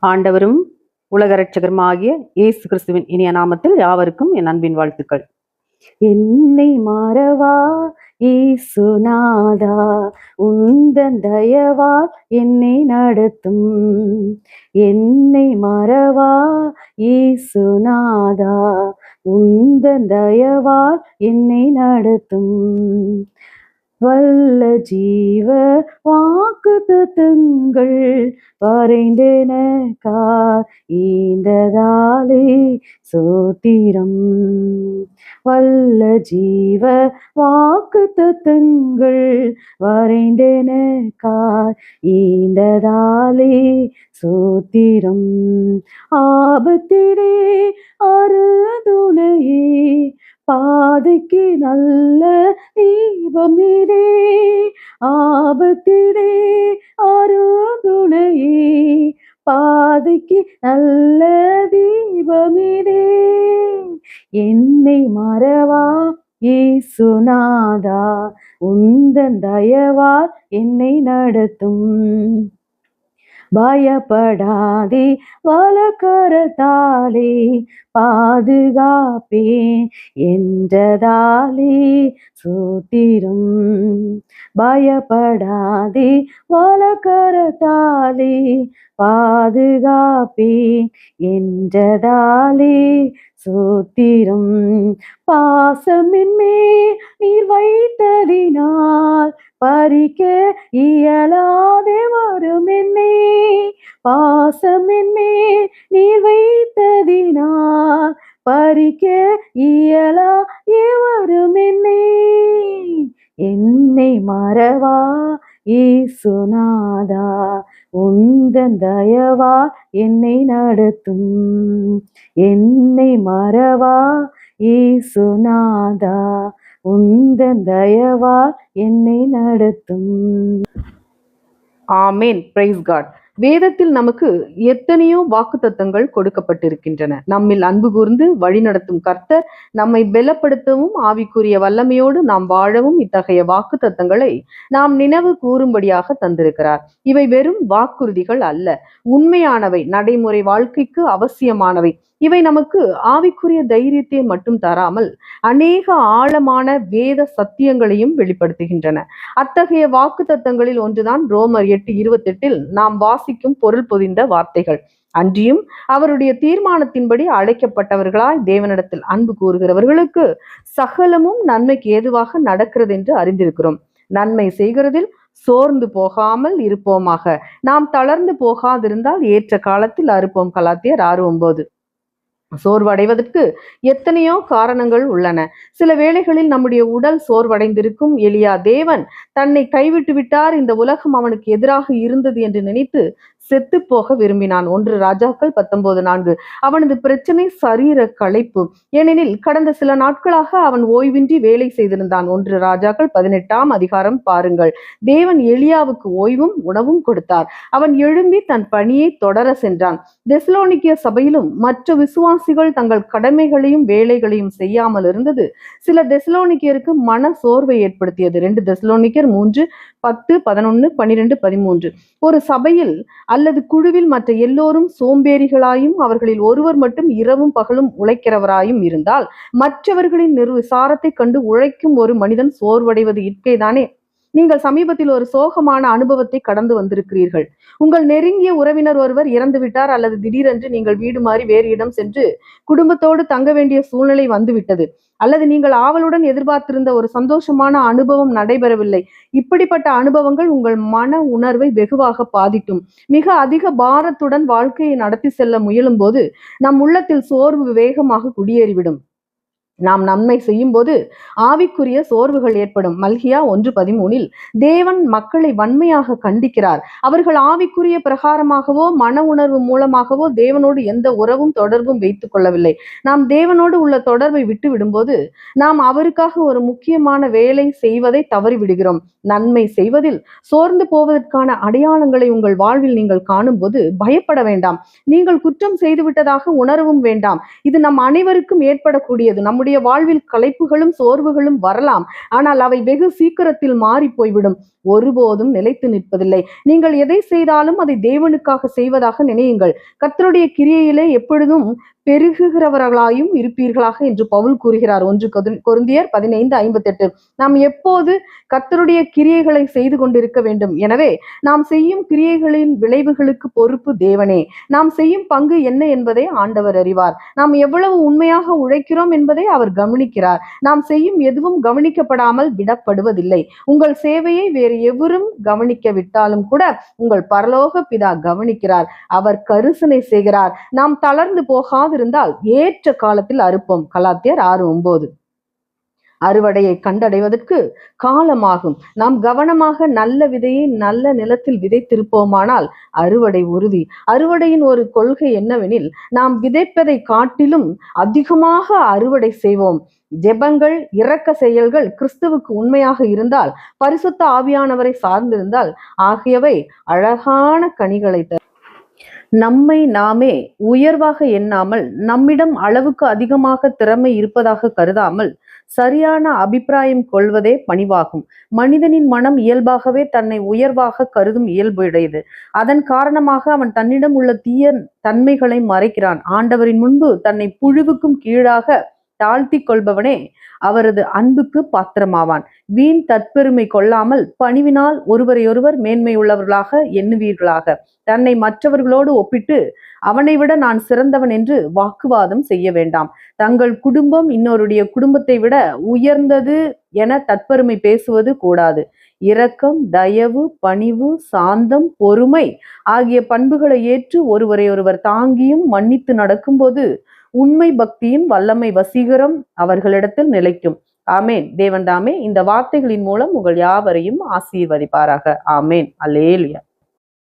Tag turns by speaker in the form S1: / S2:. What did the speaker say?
S1: ஆண்டவரும் உலக இரட்சகருமாகிய இயேசு கிறிஸ்துவின் இனிய நாமத்தில் யாவருக்கும் என் அன்பின் வாழ்த்துக்கள். என்னை மறவா இயேசுநாதா, உந்தன் தயவால் என்னை நடத்தும். என்னை மறவா இயேசுநாதா, உந்தன் தயவால் என்னை நடத்தும். வல்ல ஜீவ வாக்குத்தத்தங்கள் வரைந்தெனக்கார் ஈந்ததாலே சோத்திரம். வல்ல ஜீவ வாக்குத்தத்தங்கள் வரைந்தெனக்கார் ஈந்ததாலே சோத்திரம். ஆபத்திலே அருதுணையே, பாதைக்கு நல்ல தீபமிடே. ஆபத்திலே அருதுணையே, பாதைக்கு நல்ல தீபமிடே. என்னை மறவா இயேசுநாதா, உந்தன் தயவால் என்னை நடத்தும். பயப்படாதே, வலக்கரத்தாலே பாதுகாப்பேன் என்றதாலே சோத்திரம். பயப்படாதே, வலக்கரத்தாலே பாதுகாப்பேன் என்றதாலே சோத்திரம். பாசமின்மே நீர் வைத்ததினால் பறிக்க இயலாதே வரும் என்னை. பாசமின்மே நீர் வைத்ததினால் பறிக்க இயலாதே வரும் என்னை. என்னை மறவா இயேசுநாதா, உந்தன் தயவா என்னை நடத்தும். என்னை மறவா இயேசுநாதா, உந்தன் தயவா என்னை நடத்தும். ஆமேன். Praise God. வேதத்தில் நமக்கு எத்தனையோ வாக்குத்தத்தங்கள் கொடுக்கப்பட்டிருக்கின்றன. நம்மில் அன்பு கூர்ந்து வழிநடத்தும் கர்த்தர் நம்மை பலப்படுத்தவும் ஆவிக்குரிய வல்லமையோடு நாம் வாழவும் இத்தகைய வாக்குத்தத்தங்களை நாம் நினைவு கூறும்படியாக தந்திருக்கிறார். இவை வெறும் வாக்குறுதிகள் அல்ல, உண்மையானவை, நடைமுறை வாழ்க்கைக்கு அவசியமானவை. இவை நமக்கு ஆவிக்குரிய தைரியத்தை மட்டும் தராமல் அநேக ஆழமான வேத சத்தியங்களையும் வெளிப்படுத்துகின்றன. அத்தகைய வாக்குத்தத்தங்களில் ஒன்றுதான் ரோமர் 8:28 நாம் வாசிக்கும் பொருள் பொதிந்த வார்த்தைகள். அன்றியும் அவருடைய தீர்மானத்தின்படி அழைக்கப்பட்டவர்களாய் தேவனிடத்தில் அன்பு கூறுகிறவர்களுக்கு சகலமும் நன்மைக்கு ஏதுவாக நடக்கிறது என்று அறிந்திருக்கிறோம். நன்மை செய்கிறதில் சோர்ந்து போகாமல் இருப்போமாக. நாம் தளர்ந்து போகாதிருந்தால் ஏற்ற காலத்தில் அறுப்போம். கலாத்தியர் 6:9. சோர்வடைவதற்கு எத்தனையோ காரணங்கள் உள்ளன. சில வேளைகளில் நம்முடைய உடல் சோர்வடைந்திருக்கும். எலியா தேவன் தன்னை கைவிட்டு விட்டார், இந்த உலகம் அவனுக்கு எதிராக இருந்தது என்று நினைத்து செத்து போக விரும்பினான். 1 ராஜாக்கள் 19:4. அவனது பிரச்சனை சரீர களைப்பு. ஏனெனில் கடந்த சில நாட்களாக அவன் ஓய்வின்றி வேலை செய்திருந்தான். 1 ராஜாக்கள் 18ஆம் அதிகாரம் பாருங்கள். தேவன் எலியாவுக்கு ஓய்வும் உணவும் கொடுத்தார். அவன் எழும்பி தன் பணியை தொடர சென்றான். தெசலோனிக்கிய சபையிலும் மற்ற விசுவாசிகள் தங்கள் கடமைகளையும் வேலைகளையும் செய்யாமல் இருந்தது சில தெசலோனிக்கியருக்கு மன சோர்வை ஏற்படுத்தியது. 2 தெசலோனிக்கர் 3:10, 11, 12, 13. ஒரு சபையில் அல்லது குழுவில் மற்ற எல்லோரும் சோம்பேறிகளாயும் அவர்களில் ஒருவர் மட்டும் இரவும் பகலும் உழைக்கிறவராயும் இருந்தால் மற்றவர்களின் நிர்விசாரத்தை கண்டு உழைக்கும் ஒரு மனிதன் சோர்வடைவது இயற்கைதானே. நீங்கள் சமீபத்தில் ஒரு சோகமான அனுபவத்தை கடந்து வந்திருக்கிறீர்கள். உங்கள் நெருங்கிய உறவினர் ஒருவர் இறந்து விட்டார், அல்லது திடீரென்று நீங்கள் வீடு மாறி வேறு இடம் சென்று குடும்பத்தோடு தங்க வேண்டிய சூழ்நிலை வந்துவிட்டது, அல்லது நீங்கள் ஆவலுடன் எதிர்பார்த்திருந்த ஒரு சந்தோஷமான அனுபவம் நடைபெறவில்லை. இப்படிப்பட்ட அனுபவங்கள் உங்கள் மன உணர்வை வெகுவாக பாதிக்கும். மிக அதிக பாரத்துடன் வாழ்க்கையை நடத்தி செல்ல முயலும் போது நம் உள்ளத்தில் சோர்வு வேகமாக குடியேறிவிடும். நாம் நன்மை செய்யும் போது ஆவிக்குரிய சோர்வுகள் ஏற்படும். மல்கியா 1:13 தேவன் மக்களை வன்மையாக கண்டிக்கிறார். அவர்கள் ஆவிக்குரிய பிரகாரமாகவோ மன உணர்வு மூலமாகவோ தேவனோடு எந்த உறவும் தொடர்பும் வைத்துக் கொள்ளவில்லை. நாம் தேவனோடு உள்ள தொடர்பை விட்டு விடும்போது நாம் அவருக்காக ஒரு முக்கியமான வேலை செய்வதை தவறிவிடுகிறோம். நன்மை செய்வதில் சோர்ந்து போவதற்கான அடையாளங்களை உங்கள் வாழ்வில் நீங்கள் காணும் போது பயப்பட வேண்டாம். நீங்கள் குற்றம் செய்துவிட்டதாக உணரவும் வேண்டாம். இது நம் அனைவருக்கும் ஏற்படக்கூடியது. நம்முடைய நம்முடைய வாழ்வில் களைப்புகளும் சோர்வுகளும் வரலாம். ஆனால் அவை வெகு சீக்கிரத்தில் மாறி போய்விடும். ஒருபோதும் நிலைத்து நிற்பதில்லை. நீங்கள் எதை செய்தாலும் அதை தேவனுக்காக செய்வதாக நினையுங்கள். கர்த்தருடைய கிரியையிலே எப்பொழுதும் பெருகுகிறவர்களாயும் இருப்பீர்களாக என்று பவுல் கூறுகிறார். 1 கொரிந்தியர் 15:58. நாம் எப்போது கர்த்தருடைய கிரியைகளை செய்து கொண்டிருக்க வேண்டும். எனவே நாம் செய்யும் கிரியைகளின் விளைவுகளுக்கு பொறுப்பு தேவனே. நாம் செய்யும் பங்கு என்ன என்பதை ஆண்டவர் அறிவார். நாம் எவ்வளவு உண்மையாக உழைக்கிறோம் என்பதை அவர் கவனிக்கிறார். நாம் செய்யும் எதுவும் கவனிக்கப்படாமல் விடப்படுவதில்லை. உங்கள் சேவையை வேறு எவரும் கவனிக்க விட்டாலும் கூட உங்கள் பரலோக பிதா கவனிக்கிறார். அவர் கரிசனை செய்கிறார். நாம் தளர்ந்து போகாதிருந்தால் ஏற்ற காலத்தில் அறுப்போம். கலாத்தியர் 6:9. அறுவடையை கண்டடைவதற்கு காலமாகும். நாம் கவனமாக நல்ல விதையை நல்ல நிலத்தில் விதைத்திருப்போமானால் அறுவடை உறுதி. அறுவடையின் ஒரு கொள்கை என்னவெனில், நாம் விதைப்பதை காட்டிலும் அதிகமாக அறுவடை செய்வோம். ஜெபங்கள், இரக்க செயல்கள் கிறிஸ்துவுக்கு உண்மையாக இருந்தால், பரிசுத்த ஆவியானவரை சார்ந்திருந்தால் ஆகியவை அழகான கனிகளை தரும். நம்மை நாமே உயர்வாக எண்ணாமல், நம்மிடம் அளவுக்கு அதிகமாக திறமை இருப்பதாக கருதாமல் சரியான அபிப்பிராயம் கொள்வதே பணிவாகும். மனிதனின் மனம் இயல்பாகவே தன்னை உயர்வாக கருதும் இயல்புடையது. அதன் காரணமாக அவன் தன்னிடம் உள்ள தீய தன்மைகளை மறைக்கிறான். ஆண்டவரின் முன்பு தன்னை புழுவுக்கும் கீழாக தாழ்த்தி கொள்பவனே அவரது அன்புக்கு பாத்திரமாவான். வீண் தற்பெருமை கொள்ளாமல் பணிவினால் ஒருவரையொருவர் மேன்மை உள்ளவர்களாக எண்ணுவீர்களாக. தன்னை மற்றவர்களோடு ஒப்பிட்டு அவனை விட நான் சிறந்தவன் என்று வாக்குவாதம் செய்ய வேண்டாம். தங்கள் குடும்பம் இன்னொருடைய குடும்பத்தை விட உயர்ந்தது என தற்பெருமை பேசுவது கூடாது. இரக்கம், தயவு, பணிவு, சாந்தம், பொறுமை ஆகிய பண்புகளை ஏற்று ஒருவரையொருவர் தாங்கியும் மன்னித்து நடக்கும்போது உண்மை பக்தியின் வல்லமை வசீகரம் அவர்களிடத்தில் நிலைக்கும். ஆமேன். தேவன் தாமே இந்த வார்த்தைகளின் மூலம் உங்கள் யாவரையும் ஆசீர்வதிப்பாராக. ஆமேன். அல்லேலூயா.